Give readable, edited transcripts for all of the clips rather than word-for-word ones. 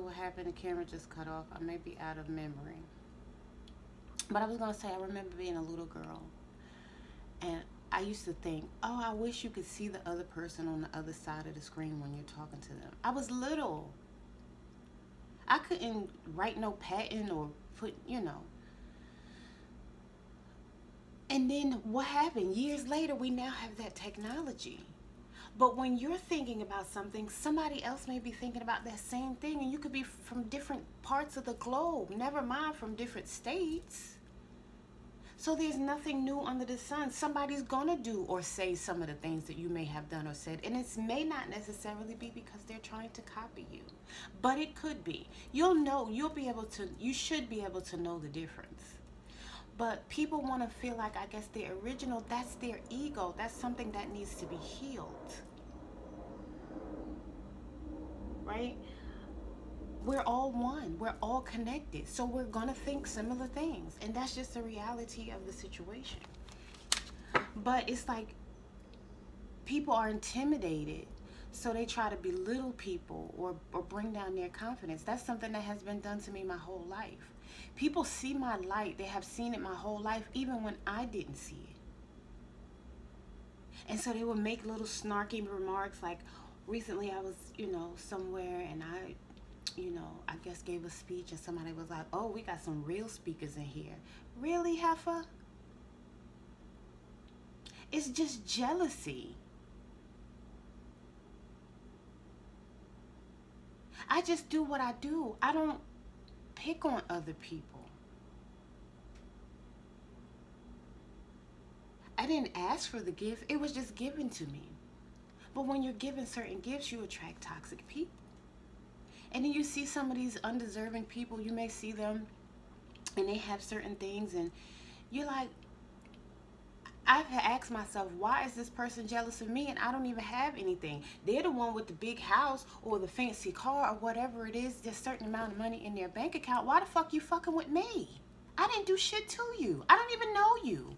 what happened. The camera just cut off. I may be out of memory. But I was going to say, I remember being a little girl. And I used to think, oh, I wish you could see the other person on the other side of the screen when you're talking to them. I was little. I couldn't write no patent or put. And then what happened? Years later, we now have that technology. But when you're thinking about something, somebody else may be thinking about that same thing, and you could be from different parts of the globe, never mind from different states. So there's nothing new under the sun. Somebody's gonna do or say some of the things that you may have done or said, and it may not necessarily be because they're trying to copy you, but it could be. You should be able to know the difference. But people want to feel like, I guess, they're original. That's their ego. That's something that needs to be healed. Right? We're all one. We're all connected. So we're going to think similar things. And that's just the reality of the situation. But it's like people are intimidated. So they try to belittle people or bring down their confidence. That's something that has been done to me my whole life. People see my light. They have seen it my whole life, even when I didn't see it. And so they would make little snarky remarks like, recently I was, somewhere, and I guess gave a speech, and somebody was like, oh, we got some real speakers in here. Really, heifer? It's just jealousy. I just do what I do. I don't pick on other people. I didn't ask for the gift. It was just given to me. But when you're given certain gifts, you attract toxic people. And then you see some of these undeserving people. You may see them and they have certain things, and you're like, I've asked myself, why is this person jealous of me and I don't even have anything? They're the one with the big house or the fancy car or whatever it is, there's a certain amount of money in their bank account. Why the fuck you fucking with me? I didn't do shit to you. I don't even know you.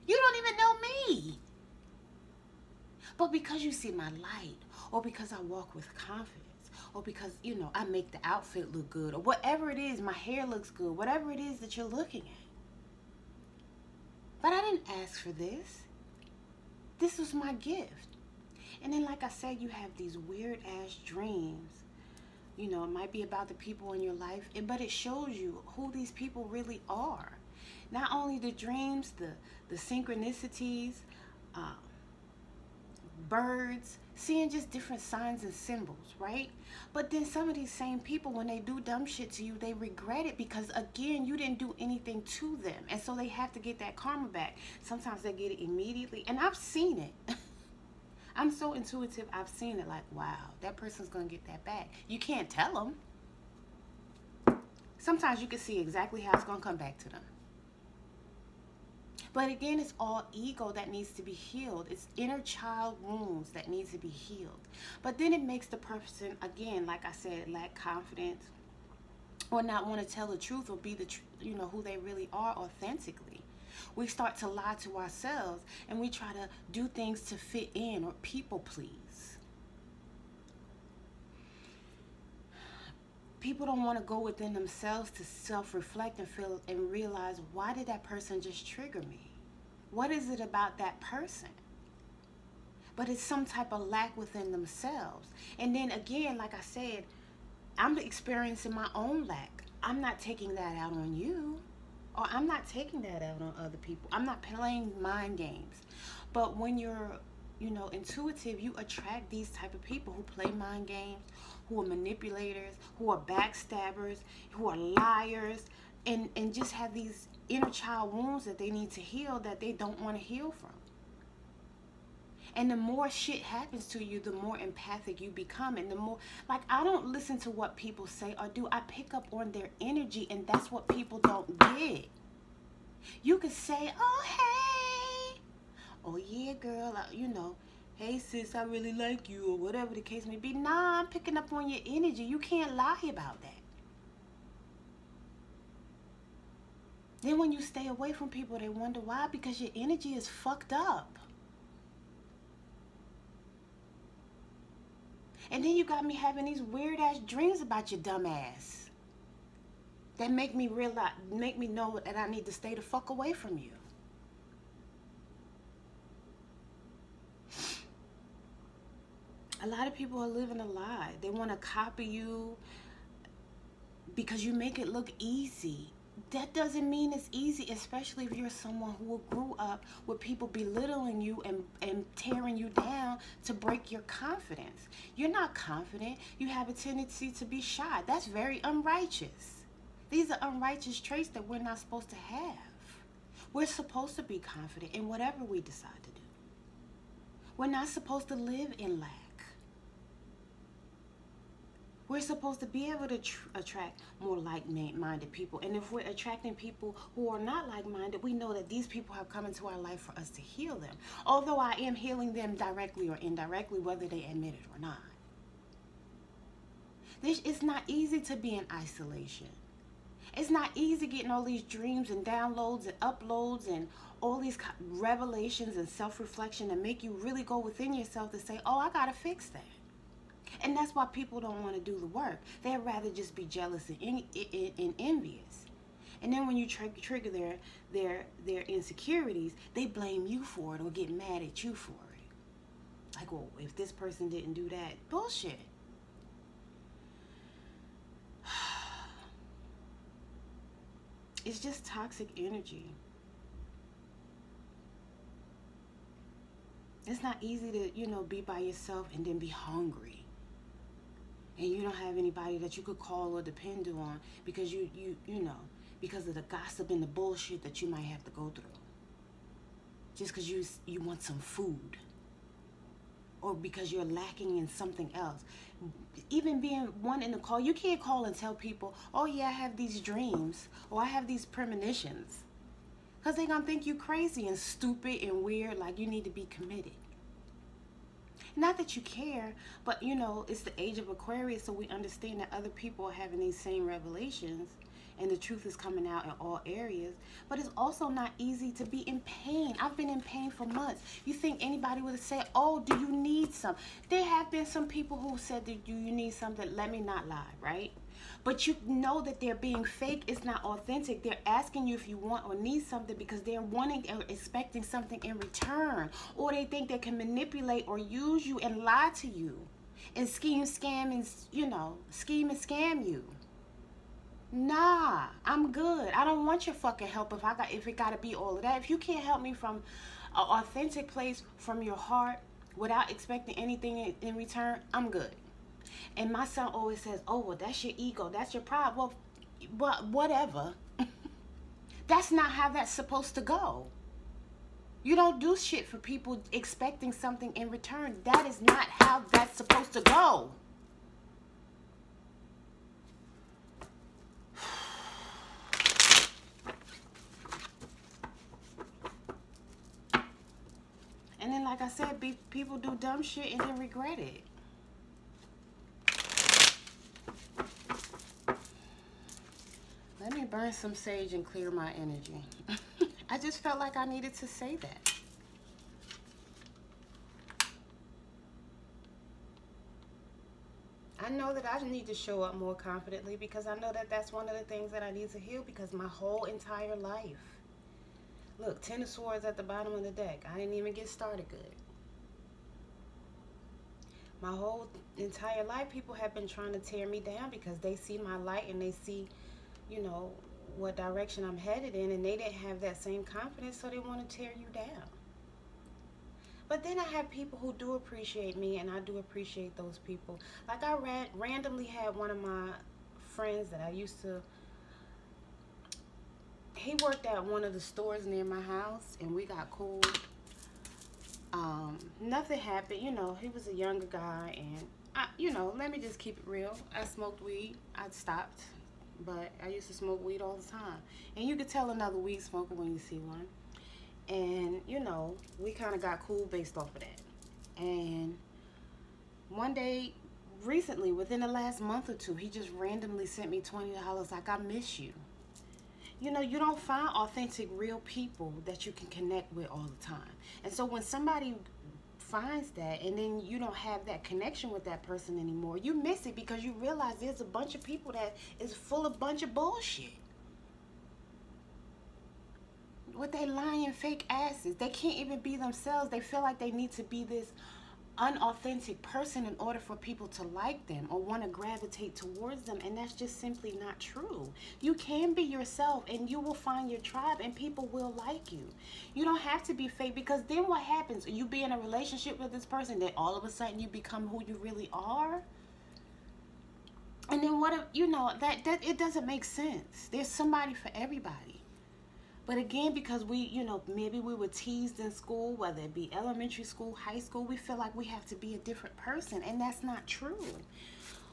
You don't even know me. But because you see my light, or because I walk with confidence, or because, I make the outfit look good, or whatever it is, my hair looks good, whatever it is that you're looking at. But I didn't ask for this. This was my gift. And then, like I said, you have these weird ass dreams. It might be about the people in your life, but it shows you who these people really are. Not only the dreams, the synchronicities, birds, seeing just different signs and symbols, right? But then some of these same people, when they do dumb shit to you, they regret it because, again, you didn't do anything to them. And so they have to get that karma back. Sometimes they get it immediately. And I've seen it. I'm so intuitive. I've seen it like, wow, that person's going to get that back. You can't tell them. Sometimes you can see exactly how it's going to come back to them. But again, it's all ego that needs to be healed. It's inner child wounds that needs to be healed. But then it makes the person, again, like I said, lack confidence or not want to tell the truth or be who they really are authentically. We start to lie to ourselves and we try to do things to fit in or people please. People don't want to go within themselves to self-reflect and feel and realize, why did that person just trigger me? What is it about that person? But it's some type of lack within themselves. And then again, like I said, I'm experiencing my own lack. I'm not taking that out on you, or I'm not taking that out on other people. I'm not playing mind games. But when you're intuitive, you attract these type of people who play mind games, who are manipulators, who are backstabbers, who are liars, and just have these inner child wounds that they need to heal that they don't want to heal from. And the more shit happens to you, the more empathic you become, and the more, like, I don't listen to what people say or do. I pick up on their energy, and that's what people don't get. You could say, oh, hey, oh, yeah, girl, hey, sis, I really like you, or whatever the case may be. Nah, I'm picking up on your energy. You can't lie about that. Then when you stay away from people, they wonder why, because your energy is fucked up. And then you got me having these weird ass dreams about your dumb ass that make me realize, make me know that I need to stay the fuck away from you. A lot of people are living a lie. They want to copy you because you make it look easy. That doesn't mean it's easy, especially if you're someone who grew up with people belittling you and tearing you down to break your confidence. You're not confident. You have a tendency to be shy. That's very unrighteous. These are unrighteous traits that we're not supposed to have. We're supposed to be confident in whatever we decide to do. We're not supposed to live in lack. We're supposed to be able to attract more like-minded people. And if we're attracting people who are not like-minded, we know that these people have come into our life for us to heal them. Although I am healing them directly or indirectly, whether they admit it or not. It's not easy to be in isolation. It's not easy getting all these dreams and downloads and uploads and all these revelations and self-reflection that make you really go within yourself to say, oh, I gotta fix that. And that's why people don't want to do the work. They'd rather just be jealous and envious. And then when you trigger their insecurities, they blame you for it or get mad at you for it. Like, well, if this person didn't do that, bullshit. It's just toxic energy. It's not easy to, be by yourself and then be hungry. And you don't have anybody that you could call or depend on because because of the gossip and the bullshit that you might have to go through. Just because you want some food. Or because you're lacking in something else. Even being wanting to call, you can't call and tell people, oh yeah, I have these dreams or I have these premonitions. Because they're going to think you crazy and stupid and weird, like you need to be committed. Not that you care, but it's the age of Aquarius, so we understand that other people are having these same revelations and the truth is coming out in all areas. But it's also not easy to be in pain. I've been in pain for months. You think anybody would say, oh, do you need some? There have been some people who said, do you need something? Let me not lie, right? But you know that they're being fake. It's not authentic. They're asking you if you want or need something because they're wanting or expecting something in return. Or they think they can manipulate or use you and lie to you. And scheme, and scam you. Nah, I'm good. I don't want your fucking help if it gotta be all of that. If you can't help me from an authentic place, from your heart, without expecting anything in return, I'm good. And my son always says, oh, well, that's your ego. That's your pride. Well, whatever. That's not how that's supposed to go. You don't do shit for people expecting something in return. That is not how that's supposed to go. And then, like I said, people do dumb shit and then regret it. Let me burn some sage and clear my energy. I just felt like I needed to say that. I know that I need to show up more confidently because I know that that's one of the things that I need to heal because my whole entire life. Look, 10 of Swords at the bottom of the deck. I didn't even get started good. My whole entire life, people have been trying to tear me down because they see my light and they see, what direction I'm headed in, and they didn't have that same confidence, so they want to tear you down. But then I have people who do appreciate me, and I do appreciate those people. Like I randomly had one of my friends that I used to, he worked at one of the stores near my house, and we got cool. Nothing happened, he was a younger guy, and let me just keep it real. I smoked weed. I stopped, but I used to smoke weed all the time. And you could tell another weed smoker when you see one. And, we kind of got cool based off of that. And one day, recently, within the last month or two, he just randomly sent me $20 like, I miss you. You don't find authentic, real people that you can connect with all the time. And so when somebody finds that, and then you don't have that connection with that person anymore, you miss it because you realize there's a bunch of people that is full of bunch of bullshit. With their lying fake asses. They can't even be themselves. They feel like they need to be this unauthentic person in order for people to like them or want to gravitate towards them, and that's just simply not true. You can be yourself and you will find your tribe and people will like you. You don't have to be fake, because then what happens? You be in a relationship with this person, then all of a sudden you become who you really are, and then what if, you know, that it doesn't make sense. There's somebody for everybody. But again, because we, you know, maybe we were teased in school, whether it be elementary school, high school, we feel like we have to be a different person. And that's not true.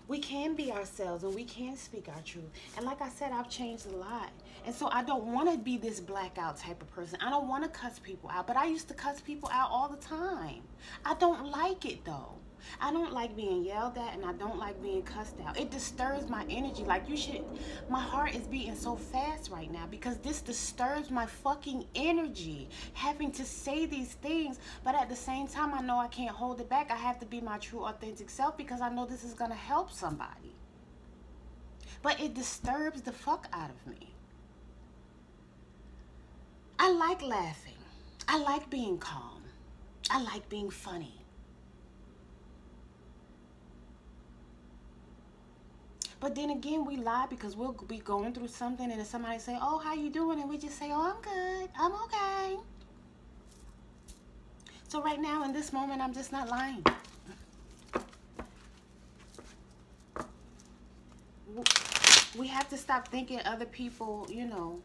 We can be ourselves and we can speak our truth. And like I said, I've changed a lot. And so I don't want to be this blackout type of person. I don't want to cuss people out. But I used to cuss people out all the time. I don't like it though. I don't like being yelled at, and I don't like being cussed out. It disturbs my energy. Like, you should, my heart is beating so fast right now because this disturbs my fucking energy, having to say these things. But at the same time, I know I can't hold it back. I have to be my true authentic self because I know this is going to help somebody. But it disturbs the fuck out of me. I like laughing. I like being calm. I like being funny. But then again, we lie because we'll be going through something and then somebody say, oh, how you doing? And we just say, oh, I'm good. I'm okay. So right now, in this moment, I'm just not lying. We have to stop thinking other people, you know.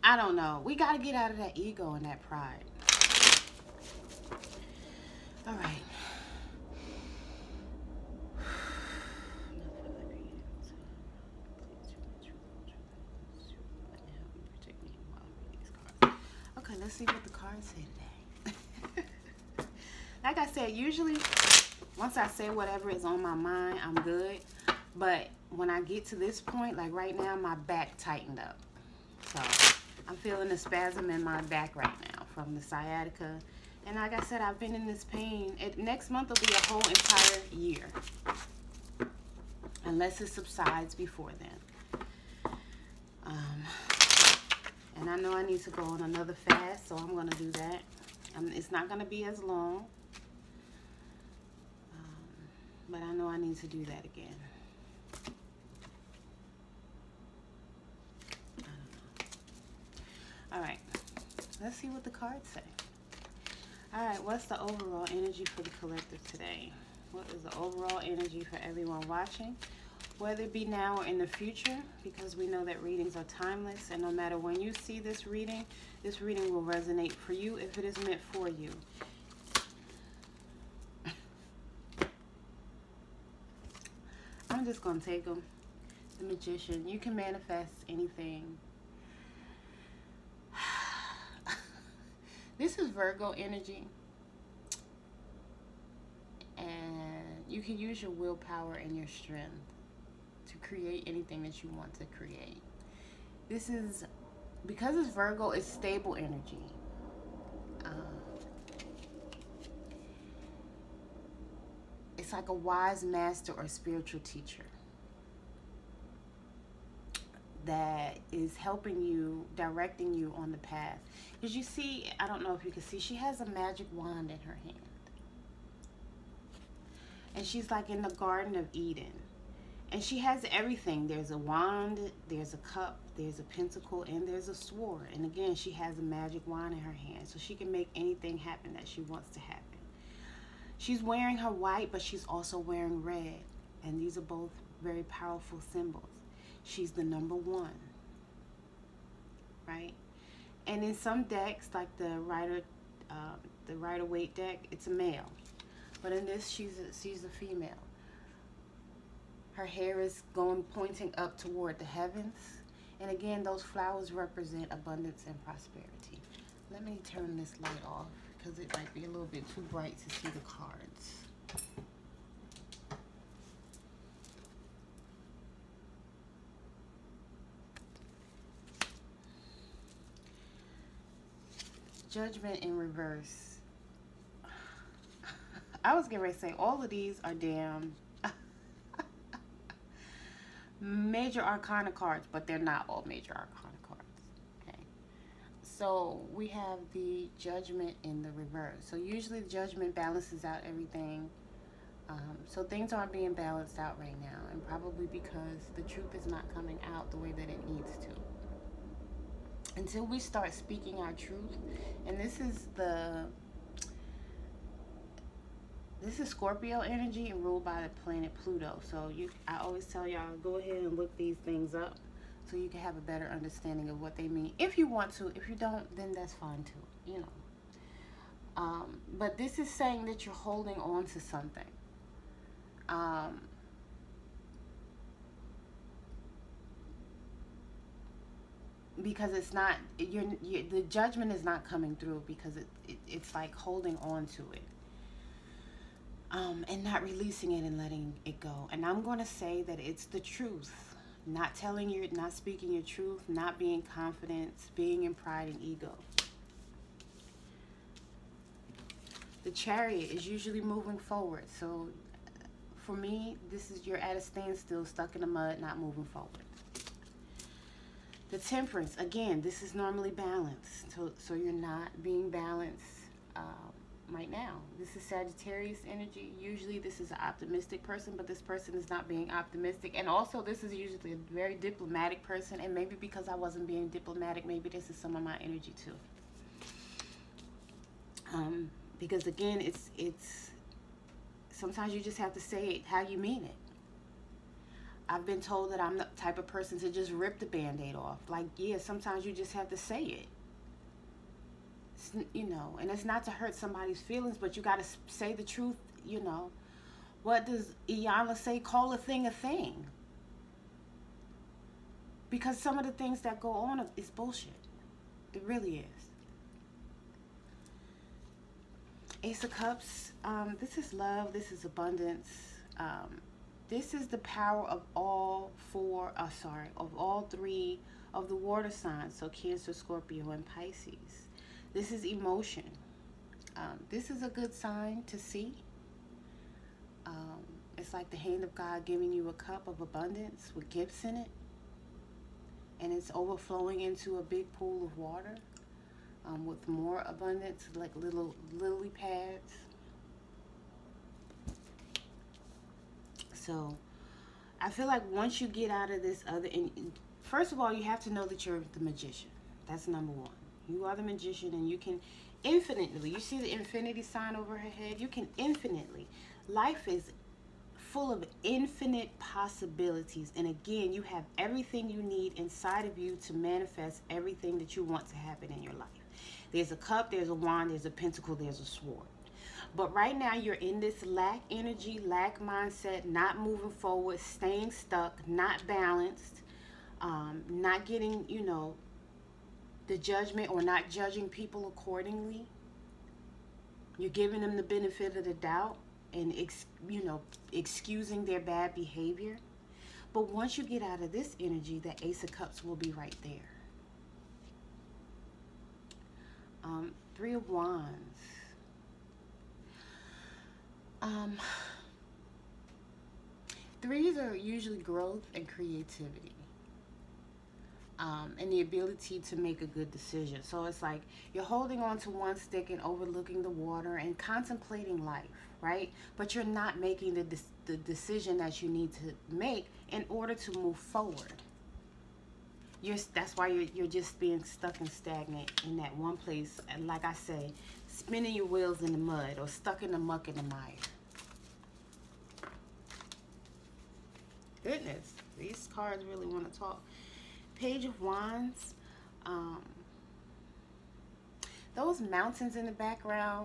I don't know. We got to get out of that ego and that pride. All right. Okay, let's see what the cards say today. Like I said, usually once I say whatever is on my mind, I'm good. But when I get to this point, like right now, my back tightened up. So I'm feeling a spasm in my back right now from the sciatica. And like I said, I've been in this pain. Next month will be a whole entire year. Unless it subsides before then. And I know I need to go on another fast, so I'm going to do that. It's not going to be as long. But I know I need to do that again. I don't know. All right. Let's see what the cards say. All right, what's the overall energy for the collective today? What is the overall energy for everyone watching? Whether it be now or in the future, because we know that readings are timeless, and no matter when you see this reading will resonate for you if it is meant for you. I'm just going to take them. The Magician. You can manifest anything. This is Virgo energy. And you can use your willpower and your strength to create anything that you want to create. This is, because it's Virgo, it's stable energy. It's like a wise master or spiritual teacher that is helping you, directing you on the path. Because you see, I don't know if you can see, she has a magic wand in her hand. And she's like in the Garden of Eden. And she has everything. There's a wand, there's a cup, there's a pentacle, and there's a sword. And again, she has a magic wand in her hand. So she can make anything happen that she wants to happen. She's wearing her white, but she's also wearing red. And these are both very powerful symbols. She's the number one, right? And in some decks, like the Rider-Waite deck, it's a male. But in this, she's a female. Her hair is pointing up toward the heavens. And again, those flowers represent abundance and prosperity. Let me turn this light off because it might be a little bit too bright to see the cards. Judgment in reverse. I was getting ready to say all of these are damn major arcana cards, but they're not all major arcana cards. Okay. So we have the Judgment in the reverse. So usually the Judgment balances out everything. So things aren't being balanced out right now, and probably because the truth is not coming out the way that it needs to. Until we start speaking our truth, and this is Scorpio energy and ruled by the planet Pluto. So I always tell y'all, go ahead and look these things up so you can have a better understanding of what they mean. If you want to. If you don't, then that's fine too, you know. But this is saying that you're holding on to something. Because it's not, the judgment is not coming through because it's like holding on to it. And not releasing it and letting it go. And I'm going to say that it's the truth. Not speaking your truth, not being confident, being in pride and ego. The Chariot is usually moving forward. So for me, this is you're at a standstill, stuck in the mud, not moving forward. The Temperance, again, this is normally balanced. So you're not being balanced right now. This is Sagittarius energy. Usually this is an optimistic person, but this person is not being optimistic. And also this is usually a very diplomatic person. And maybe because I wasn't being diplomatic, maybe this is some of my energy too. Because again, it's sometimes you just have to say it how you mean it. I've been told that I'm the type of person to just rip the Band-Aid off. Like, yeah, sometimes you just have to say it. You know, and it's not to hurt somebody's feelings, but you got to say the truth, you know. What does Iyanla say? Call a thing a thing. Because some of the things that go on is bullshit. It really is. Ace of Cups, this is love, this is abundance. This is the power of all three of the water signs. So Cancer, Scorpio, and Pisces. This is emotion. This is a good sign to see. It's like the hand of God giving you a cup of abundance with gifts in it. And it's overflowing into a big pool of water with more abundance, like little lily pads. So I feel like once you get out of this and first of all, you have to know that you're the magician. That's number one. You are the magician, and you can infinitely, you see the infinity sign over her head? You can infinitely. Life is full of infinite possibilities. And again, you have everything you need inside of you to manifest everything that you want to happen in your life. There's a cup, there's a wand, there's a pentacle, there's a sword. But right now you're in this lack energy, lack mindset, not moving forward, staying stuck, not balanced, not getting, you know, the judgment or not judging people accordingly. You're giving them the benefit of the doubt and, excusing their bad behavior. But once you get out of this energy, the Ace of Cups will be right there. Three of Wands. Threes are usually growth and creativity. And the ability to make a good decision. So it's like you're holding on to one stick and overlooking the water and contemplating life, right? But you're not making the decision that you need to make in order to move forward. That's why you're just being stuck and stagnant in that one place. And like I say, spinning your wheels in the mud or stuck in the muck and the mire. Goodness, these cards really want to talk. Page of Wands. Those mountains in the background,